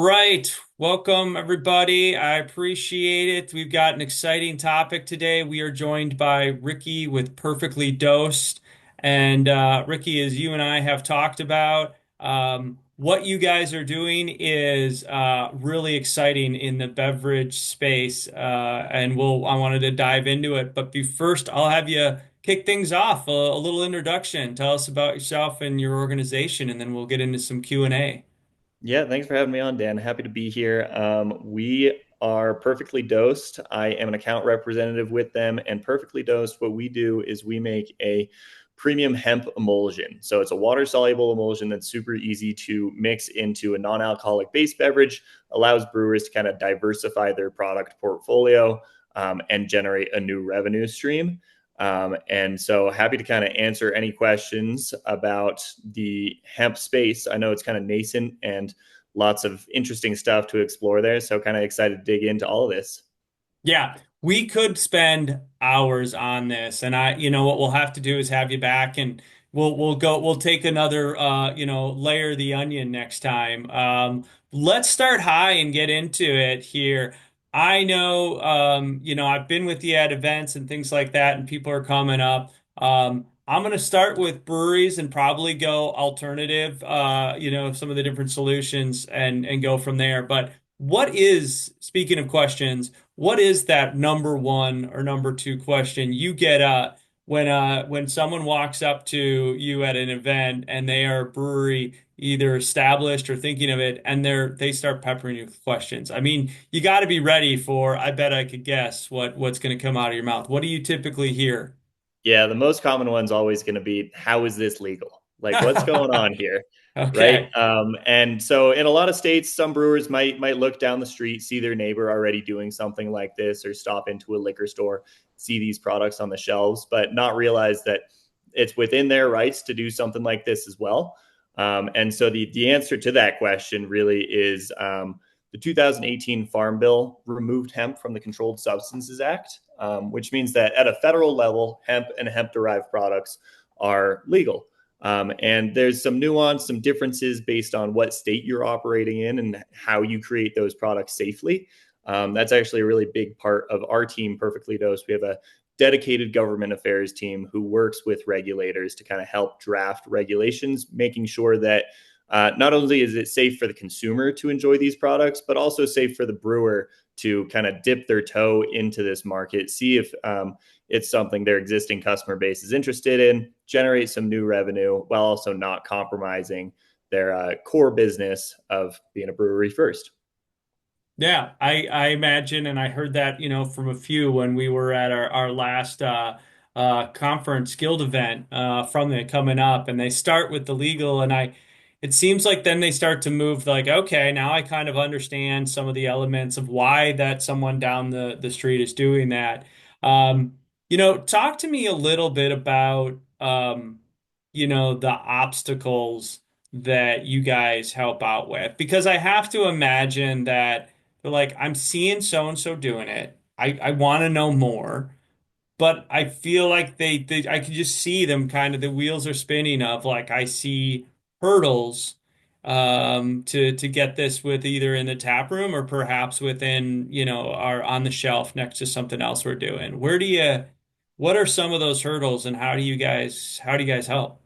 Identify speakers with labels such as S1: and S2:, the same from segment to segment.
S1: Right. Welcome, everybody. I appreciate it. We've got an exciting topic today. We are joined by Ricky with Perfectly Dosed. And Ricky, as you and I have talked about, what you guys are doing is really exciting in the beverage space. I wanted to dive into it. But first, I'll have you kick things off, a little introduction. Tell us about yourself and your organization, and then we'll get into some Q&A.
S2: Yeah, thanks for having me on, Dan. Happy to be here. We are Perfectly Dosed. I am an account representative with them, and Perfectly Dosed, what we do is we make a premium hemp emulsion. So it's a water-soluble emulsion that's super easy to mix into a non-alcoholic base beverage, allows brewers to kind of diversify their product portfolio and generate a new revenue stream. And so happy to kind of answer any questions about the hemp space. I know it's kind of nascent and lots of interesting stuff to explore there. So kind of excited to dig into all of this.
S1: Yeah, we could spend hours on this, and what we'll have to do is have you back, and we'll take another layer the onion next time. Let's start high and get into it here. I know, I've been with you at events and things like that, and people are coming up. I'm going to start with breweries and probably go alternative, some of the different solutions and go from there. But speaking of questions, what is that number one or number two question you get when someone walks up to you at an event and they are a brewery either established or thinking of it and they start peppering you with questions? I mean, you got to be ready for, I bet I could guess what's going to come out of your mouth. What do you typically hear?
S2: Yeah, the most common one's always going to be, how is this legal? Like, what's going on here? Right.
S1: Okay.
S2: And so in a lot of states, some brewers might look down the street, see their neighbor already doing something like this, or stop into a liquor store, see these products on the shelves, but not realize that it's within their rights to do something like this as well. And so the answer to that question really is the 2018 Farm Bill removed hemp from the Controlled Substances Act, which means that at a federal level, hemp and hemp derived products are legal. And there's some nuance, some differences based on what state you're operating in and how you create those products safely. That's actually a really big part of our team, Perfectly Dosed. We have a dedicated government affairs team who works with regulators to kind of help draft regulations, making sure that not only is it safe for the consumer to enjoy these products, but also safe for the brewer to kind of dip their toe into this market, see if it's something their existing customer base is interested in, generate some new revenue while also not compromising their core business of being a brewery first.
S1: Yeah, I imagine, and I heard that, from a few when we were at our last conference guild event from it coming up, and they start with the legal, and it seems like then they start to move like, okay, now I kind of understand some of the elements of why that someone down the street is doing that. Talk to me a little bit about the obstacles that you guys help out with, because I have to imagine that. They're like, I'm seeing so and so doing it. I want to know more, but I feel like I can just see them kind of the wheels are spinning of like I see hurdles to get this with either in the tap room or perhaps within, our on the shelf next to something else we're doing. What are some of those hurdles and how do you guys help?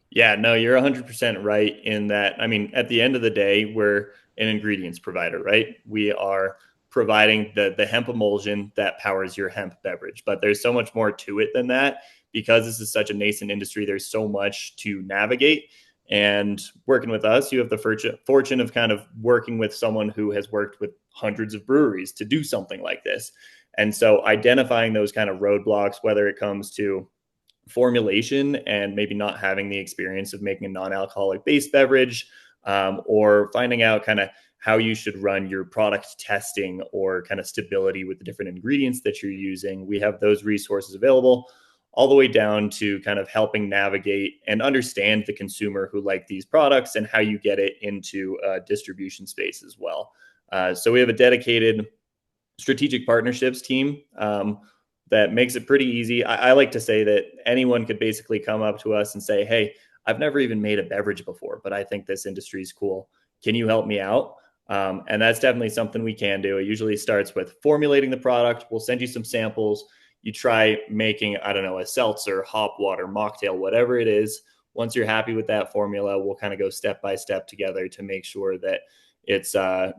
S2: Yeah, no, you're 100% right in that. I mean, at the end of the day, we're an ingredients provider, right? We are providing the hemp emulsion that powers your hemp beverage. But there's so much more to it than that because this is such a nascent industry. There's so much to navigate. And working with us, you have the fortune of kind of working with someone who has worked with hundreds of breweries to do something like this. And so identifying those kind of roadblocks, whether it comes to formulation and maybe not having the experience of making a non-alcoholic based beverage, or finding out kind of how you should run your product testing or kind of stability with the different ingredients that you're using. We have those resources available all the way down to kind of helping navigate and understand the consumer who like these products and how you get it into a distribution space as well. So we have a dedicated strategic partnerships team that makes it pretty easy. I like to say that anyone could basically come up to us and say, "Hey, I've never even made a beverage before, but I think this industry is cool. Can you help me out?" And that's definitely something we can do. It usually starts with formulating the product. We'll send you some samples. You try making, I don't know, a seltzer, hop water, mocktail, whatever it is. Once you're happy with that formula, we'll kind of go step by step together to make sure that it's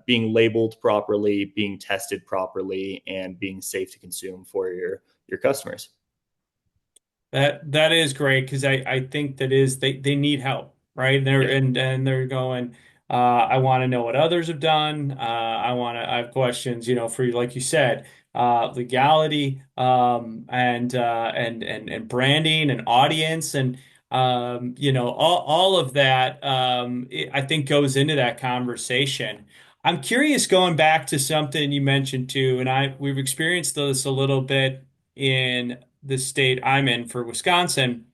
S2: being labeled properly, being tested properly, and being safe to consume for your customers.
S1: That is great because I think that is they need help, right? And they're
S2: Yeah.
S1: and they're going, I want to know what others have done. I have questions, for you, like you said, legality, and branding and audience and all of that I think goes into that conversation. I'm curious going back to something you mentioned too, and we've experienced this a little bit in the state I'm in for Wisconsin.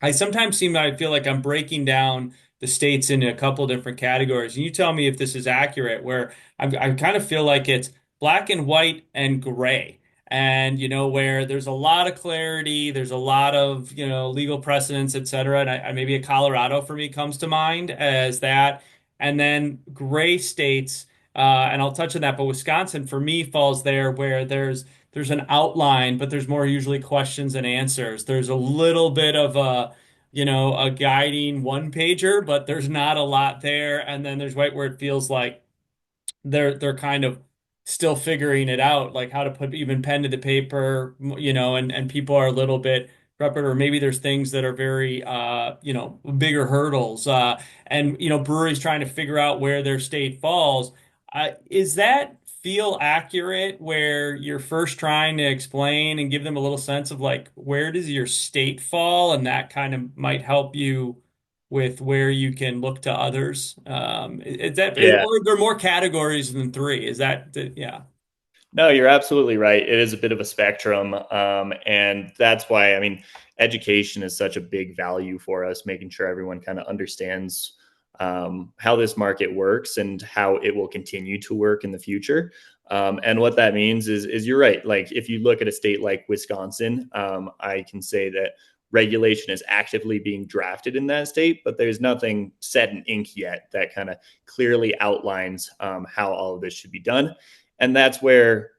S1: I sometimes I feel like I'm breaking down the states into a couple different categories. And you tell me if this is accurate, where I kind of feel like it's black and white and gray. And, where there's a lot of clarity, there's a lot of, legal precedents, et cetera. And maybe a Colorado for me comes to mind as that. And then gray states, and I'll touch on that, but Wisconsin for me falls there where there's an outline, but there's more usually questions and answers. There's a little bit of a guiding one pager, but there's not a lot there. And then there's right where it feels like they're kind of still figuring it out, like how to put even pen to the paper, and people are a little bit prepped, or maybe there's things that are very bigger hurdles. And breweries trying to figure out where their state falls. Is that feel accurate where you're first trying to explain and give them a little sense of like where does your state fall, and that kind of might help you with where you can look to others.
S2: Yeah.
S1: Or are there more categories than three? Is that, yeah.
S2: No, you're absolutely right. It is a bit of a spectrum. And that's why, I mean, education is such a big value for us, making sure everyone kind of understands how this market works and how it will continue to work in the future. And what that means is you're right. Like if you look at a state like Wisconsin, I can say that regulation is actively being drafted in that state, but there's nothing set in ink yet that kind of clearly outlines how all of this should be done. And that's where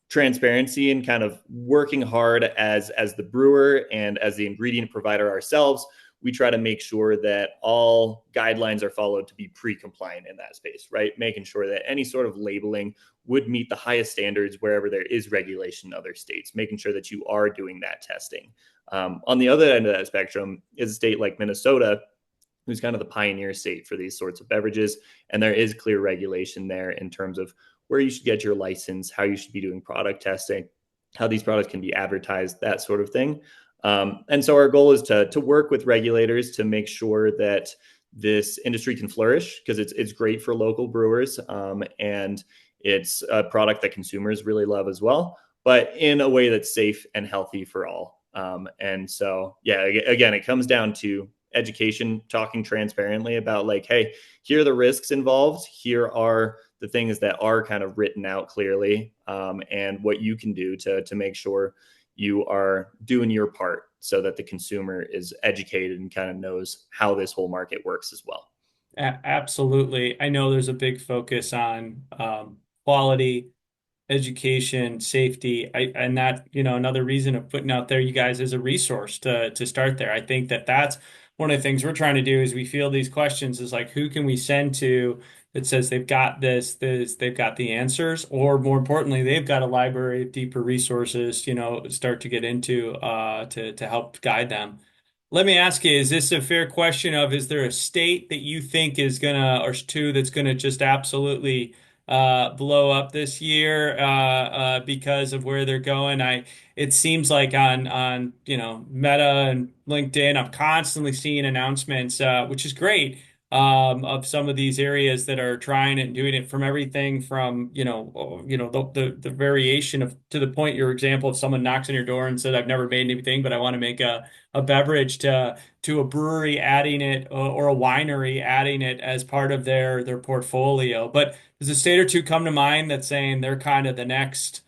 S2: transparency and kind of working hard as the brewer and as the ingredient provider ourselves, we try to make sure that all guidelines are followed to be pre-compliant in that space, right? Making sure that any sort of labeling would meet the highest standards wherever there is regulation in other states, making sure that you are doing that testing. On the other end of that spectrum is a state like Minnesota, who's kind of the pioneer state for these sorts of beverages. And there is clear regulation there in terms of where you should get your license, how you should be doing product testing, how these products can be advertised, that sort of thing. And so our goal is to work with regulators to make sure that this industry can flourish because it's great for local brewers and it's a product that consumers really love as well, but in a way that's safe and healthy for all. And so, yeah, again, it comes down to education, talking transparently about like, hey, here are the risks involved. Here are the things that are kind of written out clearly, and what you can do to make sure you are doing your part so that the consumer is educated and kind of knows how this whole market works as well.
S1: Absolutely. I know there's a big focus on quality, education, safety. And that, another reason of putting out there you guys as a resource to start there. I think that's one of the things we're trying to do is we feel these questions is like, who can we send to that says they've got they've got the answers, or more importantly, they've got a library of deeper resources, start to get into to help guide them. Let me ask you, is this a fair question of is there a state that you think is gonna, or two that's gonna just absolutely blow up this year because of where they're going? It seems like on Meta and LinkedIn, I'm constantly seeing announcements, which is great, of some of these areas that are trying it and doing it from everything from the variation of to the point your example of someone knocks on your door and said I've never made anything but I want to make a beverage to a brewery adding it or a winery adding it as part of their portfolio. But does a state or two come to mind that's saying they're kind of the next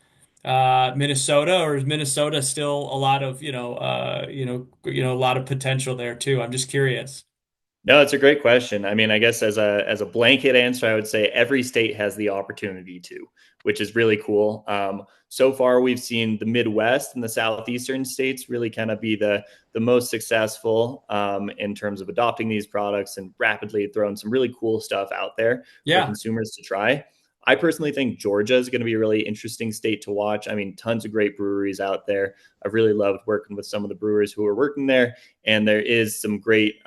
S1: Minnesota, or is Minnesota still a lot of a lot of potential there too? I'm just curious.
S2: No, it's a great question. I mean, I guess as a blanket answer, I would say every state has the opportunity to, which is really cool. So far, we've seen the Midwest and the southeastern states really kind of be the most successful in terms of adopting these products and rapidly throwing some really cool stuff out there for
S1: Yeah.
S2: consumers to try. I personally think Georgia is going to be a really interesting state to watch. I mean, tons of great breweries out there. I've really loved working with some of the brewers who are working there, and there is some great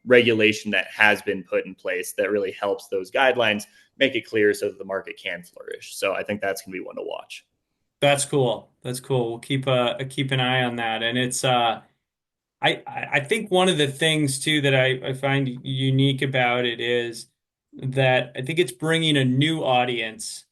S2: regulation that has been put in place that really helps those guidelines make it clear so that the market can flourish. So I think that's going to be one to watch.
S1: That's cool. That's cool. We'll keep an eye on that. And it's I think one of the things too that I find unique about it is that I think it's bringing a new audience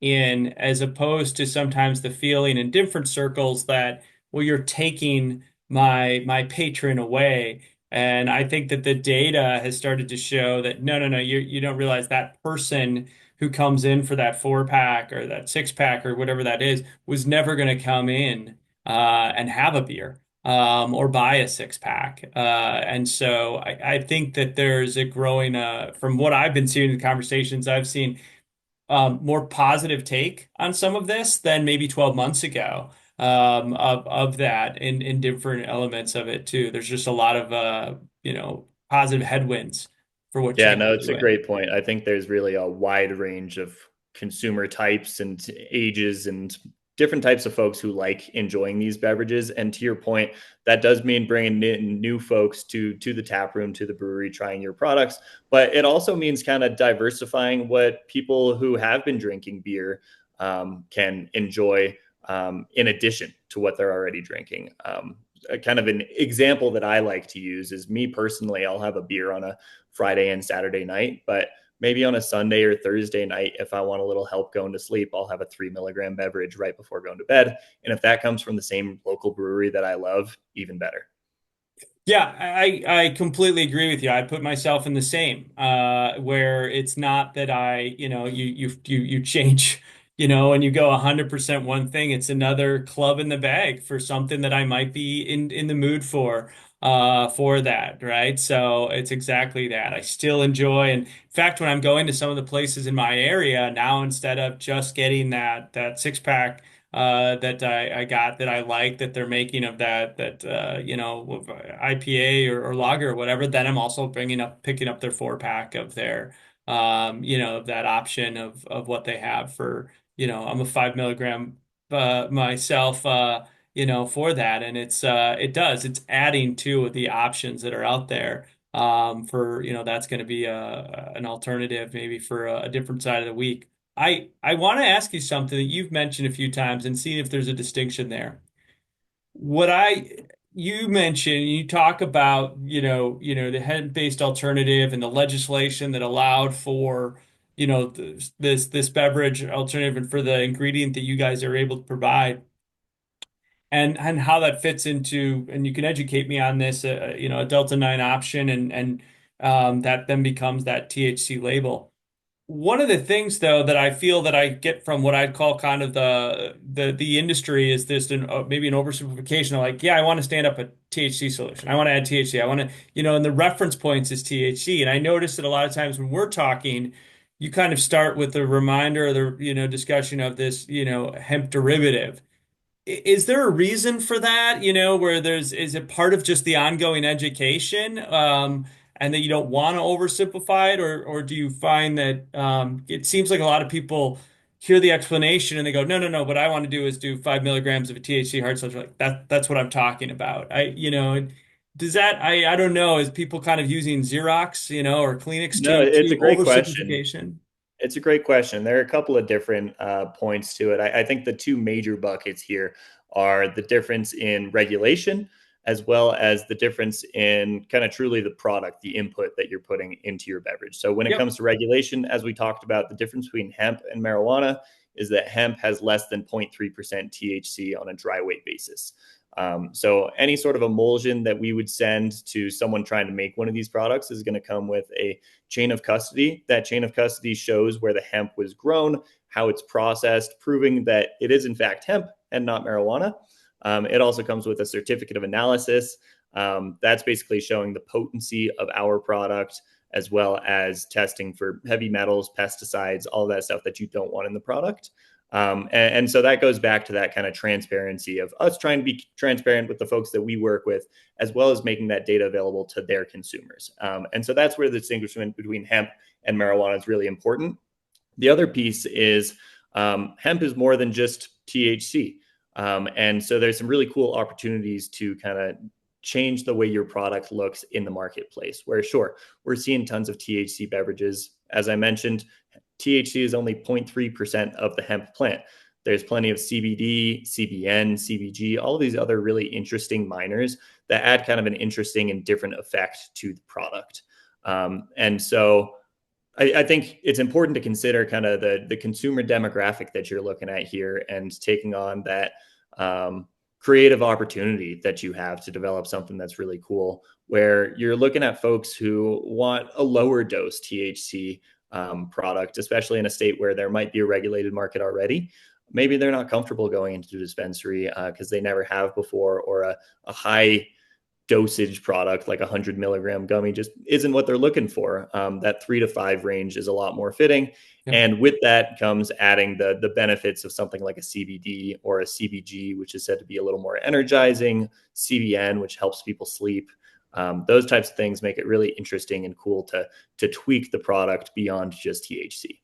S1: in as opposed to sometimes the feeling in different circles that, well, you're taking my patron away. And I think that the data has started to show that no, you don't realize that person who comes in for that 4 pack or that 6 pack or whatever that is was never going to come in and have a beer or buy a 6 pack. And so I think that there's a growing, from what I've been seeing in the conversations I've seen, more positive take on some of this than maybe 12 months ago of that in different elements of it too. There's just a lot of, positive headwinds for what you
S2: Yeah,
S1: guys
S2: no,
S1: are
S2: it's a
S1: doing.
S2: great point. I think there's really a wide range of consumer types and ages and different types of folks who like enjoying these beverages. And to your point, that does mean bringing in new folks to the tap room, to the brewery, trying your products. But it also means kind of diversifying what people who have been drinking beer can enjoy in addition to what they're already drinking. A kind of an example that I like to use is me personally. I'll have a beer on a Friday and Saturday night, but maybe on a Sunday or Thursday night, if I want a little help going to sleep, I'll have a 3 milligram beverage right before going to bed. And if that comes from the same local brewery that I love, even better.
S1: Yeah, I completely agree with you. I put myself in the same, where it's not that you change, and you go 100% one thing. It's another club in the bag for something that I might be in the mood for that, right? So it's exactly that. I still enjoy, and in fact, when I'm going to some of the places in my area now, instead of just getting that 6 pack that I got that I like that they're making of with IPA or lager or whatever. Then I'm also picking up their 4 pack of their that option of what they have for I'm a 5 milligram myself for that, and it's adding to the options that are out there. For that's going to be an alternative maybe for a different side of the week. I want to ask you something that you've mentioned a few times and see if there's a distinction there. What I you mentioned, you talk about, the hemp-based alternative and the legislation that allowed for, this beverage alternative and for the ingredient that you guys are able to provide and how that fits into, and you can educate me on this, a Delta 9 option and that then becomes that THC label. One of the things, though, that I feel that I get from what I'd call kind of the industry is this maybe an oversimplification of like, yeah, I want to stand up a THC solution. I want to add THC. I want to, and the reference points is THC. And I notice that a lot of times when we're talking, you kind of start with the reminder or the, discussion of this, hemp derivative. Is there a reason for that, where is it part of just the ongoing education, and that you don't want to oversimplify it, or do you find that it seems like a lot of people hear the explanation and they go, no, what I want to do is do 5 milligrams of a THC hard seltzer. Like that's what I'm talking about. Does that, I don't know, is people kind of using Xerox, or Kleenex
S2: No,
S1: to
S2: it's a great question.
S1: oversimplification?
S2: It's a great question. There are a couple of different points to it. I think the two major buckets here are the difference in regulation as well as the difference in kind of truly the product, the input that you're putting into your beverage. So when it
S1: Yep.
S2: comes to regulation, as we talked about, the difference between hemp and marijuana is that hemp has less than 0.3% THC on a dry weight basis. So any sort of emulsion that we would send to someone trying to make one of these products is going to come with a chain of custody. That chain of custody shows where the hemp was grown, how it's processed, proving that it is in fact hemp and not marijuana. It also comes with a certificate of analysis That's basically showing the potency of our product as well as testing for heavy metals, pesticides, all that stuff that you don't want in the product. And so that goes back to that kind of transparency of us trying to be transparent with the folks that we work with, as well as making that data available to their consumers. And so that's where the distinguishment between hemp and marijuana is really important. The other piece is hemp is more than just THC. And so there's some really cool opportunities to kind of change the way your product looks in the marketplace. Where, sure, we're seeing tons of THC beverages. As I mentioned, THC is only 0.3% of the hemp plant. There's plenty of CBD, CBN, CBG, all of these other really interesting minors that add kind of an interesting and different effect to the product. And so I think it's important to consider kind of the consumer demographic that you're looking at here and taking on that creative opportunity that you have to develop something that's really cool, where you're looking at folks who want a lower dose THC product, especially in a state where there might be a regulated market already. Maybe they're not comfortable going into a dispensary because they never have before, or a high dosage product like 100 milligram gummy just isn't what they're looking for. That 3 to 5 range is a lot more fitting.
S1: Yep.
S2: And with that comes adding the benefits of something like a CBD or a CBG, which is said to be a little more energizing, CBN, which helps people sleep. Those types of things make it really interesting and cool to tweak the product beyond just THC.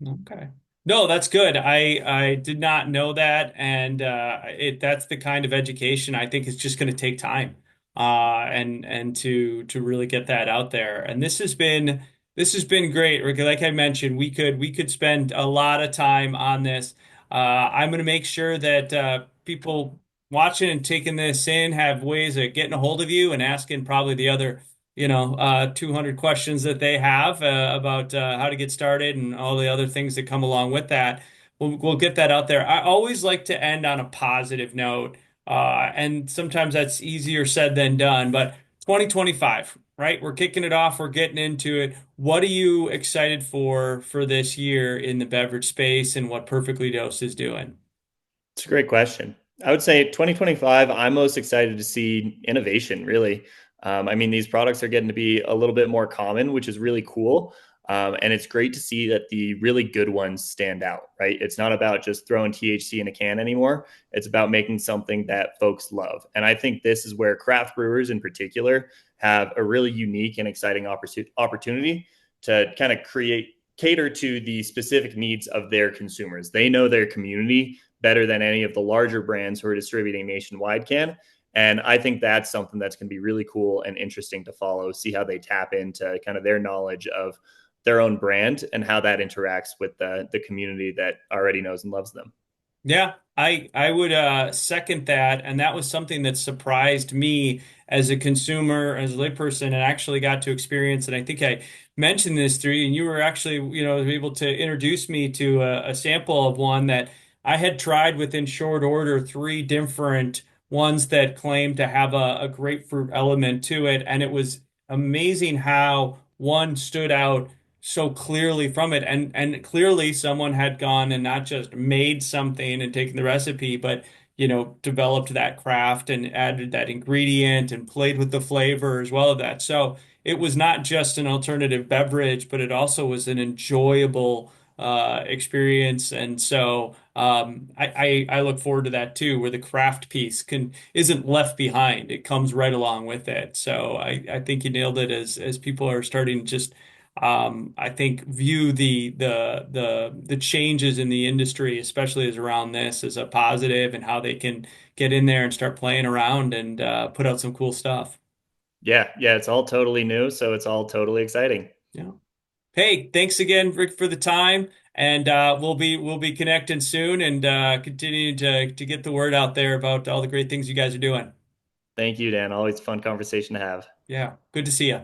S1: Okay. No, that's good. I did not know that, and that's the kind of education I think is just going to take time, and to really get that out there. And this has been great, Ricky. Like I mentioned, we could spend a lot of time on this. I'm going to make sure that people watching and taking this in have ways of getting a hold of you and asking probably the other 200 questions that they have about how to get started and all the other things that come along with that. We'll get that out there. I always like to end on a positive note, and sometimes that's easier said than done. But 2025, right? We're kicking it off. We're getting into it. What are you excited for this year in the beverage space, and what Perfectly Dosed is doing?
S2: It's a great question. I would say 2025, I'm most excited to see innovation, really. I mean, these products are getting to be a little bit more common, which is really cool. And it's great to see that the really good ones stand out, right? It's not about just throwing THC in a can anymore. It's about making something that folks love. And I think this is where craft brewers in particular have a really unique and exciting opportunity to kind of cater to the specific needs of their consumers. They know their community better than any of the larger brands who are distributing nationwide can. And I think that's something that's going to be really cool and interesting to follow, see how they tap into kind of their knowledge of their own brand and how that interacts with the community that already knows and loves them.
S1: Yeah, I would second that, and that was something that surprised me as a consumer, as a layperson, and actually got to experience. And I think I mentioned this through you, and you were actually, able to introduce me to a sample of one that I had tried within short order, three different ones that claimed to have a grapefruit element to it, and it was amazing how one stood out so clearly from it, and clearly someone had gone and not just made something and taken the recipe, but developed that craft and added that ingredient and played with the flavor as well of that. So it was not just an alternative beverage, but it also was an enjoyable experience. And so I look forward to that too, where the craft piece can isn't left behind. It comes right along with it. So I think you nailed it as people are starting to just I think view the changes in the industry, especially as around this, as a positive, and how they can get in there and start playing around and put out some cool stuff.
S2: Yeah, yeah, it's all totally new, so it's all totally exciting.
S1: Yeah. Hey, thanks again, Rick, for the time, and we'll be connecting soon and continuing to get the word out there about all the great things you guys are doing.
S2: Thank you, Dan. Always a fun conversation to have.
S1: Yeah, good to see you.